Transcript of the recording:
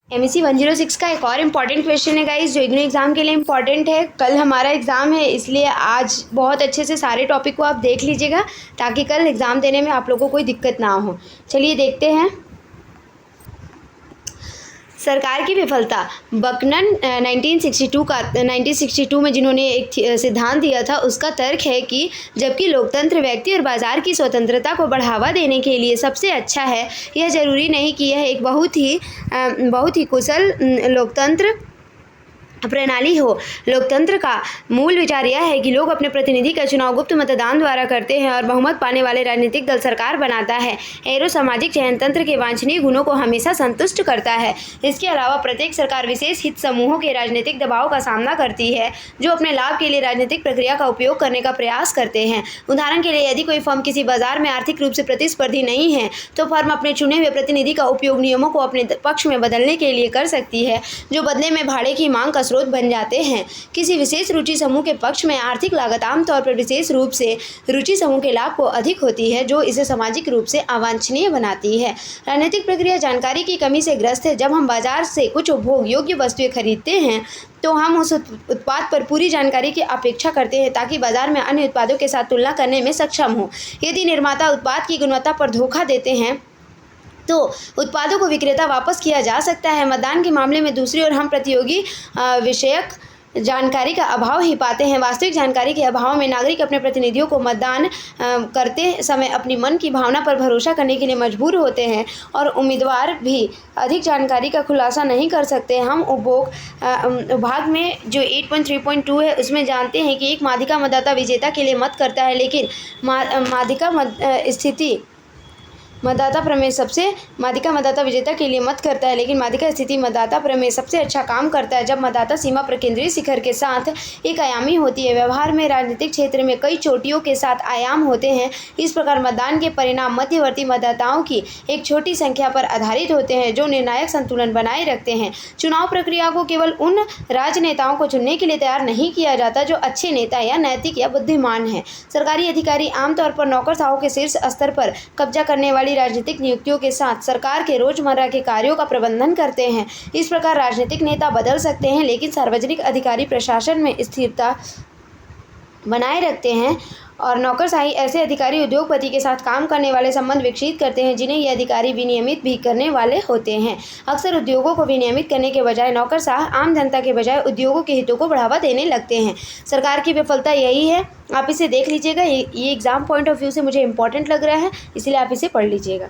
MSc 106 का एक और इम्पॉर्टेंट क्वेश्चन है गाइस, जो इग्नू एग्ज़ाम के लिए इम्पॉर्टेंट है। कल हमारा एग्ज़ाम है, इसलिए आज बहुत अच्छे से सारे टॉपिक को आप देख लीजिएगा ताकि कल एग्ज़ाम देने में आप लोगों को कोई दिक्कत ना हो। चलिए देखते हैं। सरकार की विफलता। बकनन 1962 में जिन्होंने एक सिद्धांत दिया था, उसका तर्क है कि जबकि लोकतंत्र व्यक्ति और बाज़ार की स्वतंत्रता को बढ़ावा देने के लिए सबसे अच्छा है, यह ज़रूरी नहीं कि यह एक बहुत ही कुशल लोकतंत्र प्रणाली हो। लोकतंत्र का मूल विचार यह है कि लोग अपने प्रतिनिधि का चुनाव गुप्त मतदान द्वारा करते हैं और बहुमत पाने वाले राजनीतिक दल सरकार बनाता है। एरो सामाजिक चयन तंत्र के वांछनीय गुणों को हमेशा संतुष्ट करता है। इसके अलावा प्रत्येक सरकार विशेष हित समूहों के राजनीतिक दबाव का सामना करती है, जो अपने लाभ के लिए राजनीतिक प्रक्रिया का उपयोग करने का प्रयास करते हैं। उदाहरण के लिए, यदि कोई फर्म किसी बाजार में आर्थिक रूप से प्रतिस्पर्धी नहीं है, तो फर्म अपने चुने हुए प्रतिनिधि का उपयोग नियमों को अपने पक्ष में बदलने के लिए कर सकती है, जो बदले में भाड़े की मांग का स्रोत बन जाते हैं। किसी विशेष रुचि समूह के पक्ष में आर्थिक लागत आमतौर पर विशेष रूप से रुचि समूह के लाभ को अधिक होती है, जो इसे सामाजिक रूप से अवांछनीय बनाती है। राजनीतिक प्रक्रिया जानकारी की कमी से ग्रस्त है। जब हम बाजार से कुछ उपभोग योग्य वस्तुएं खरीदते हैं, तो हम उस उत्पाद पर पूरी जानकारी की अपेक्षा करते हैं ताकि बाजार में अन्य उत्पादों के साथ तुलना करने में सक्षम हो। यदि निर्माता उत्पाद की गुणवत्ता पर धोखा देते हैं, तो उत्पादों को विक्रेता वापस किया जा सकता है। मतदान के मामले में दूसरी ओर हम प्रतियोगी विषयक जानकारी का अभाव ही पाते हैं। वास्तविक जानकारी के अभाव में नागरिक अपने प्रतिनिधियों को मतदान करते समय अपनी मन की भावना पर भरोसा करने के लिए मजबूर होते हैं और उम्मीदवार भी अधिक जानकारी का खुलासा नहीं कर सकते। हम उपभोग भाग में जो 8.3.2 है, उसमें जानते हैं कि एक माध्यिका मतदाता विजेता के लिए मत करता है, लेकिन माध्यिका मतदाता विजेता के लिए मत करता है, लेकिन माध्यिका स्थिति मतदाता प्रमेय सबसे अच्छा काम करता है जब मतदाता सीमा पर केंद्रीय शिखर के साथ एक आयामी होती है। व्यवहार में राजनीतिक क्षेत्र में कई चोटियों के साथ आयाम होते हैं। इस प्रकार मतदान के परिणाम मध्यवर्ती मतदाताओं की एक छोटी संख्या पर आधारित होते हैं, जो निर्णायक संतुलन बनाए रखते हैं। चुनाव प्रक्रिया को केवल उन राजनेताओं को चुनने के लिए तैयार नहीं किया जाता जो अच्छे नेता या नैतिक या बुद्धिमान हैं। सरकारी अधिकारी आमतौर पर नौकरशाहों के शीर्ष स्तर पर कब्जा करने वाली राजनीतिक नियुक्तियों के साथ सरकार के रोजमर्रा के कार्यों का प्रबंधन करते हैं। इस प्रकार राजनीतिक नेता बदल सकते हैं, लेकिन सार्वजनिक अधिकारी प्रशासन में स्थिरता बनाए रखते हैं। और नौकरशाही ऐसे अधिकारी उद्योगपति के साथ काम करने वाले संबंध विकसित करते हैं, जिन्हें ये अधिकारी विनियमित भी करने वाले होते हैं। अक्सर उद्योगों को विनियमित करने के बजाय नौकरशाह आम जनता के बजाय उद्योगों के हितों को बढ़ावा देने लगते हैं। सरकार की विफलता यही है। आप इसे देख लीजिएगा। ये एग्जाम पॉइंट ऑफ व्यू से मुझे इंपॉर्टेंट लग रहा है, इसलिए आप इसे पढ़ लीजिएगा।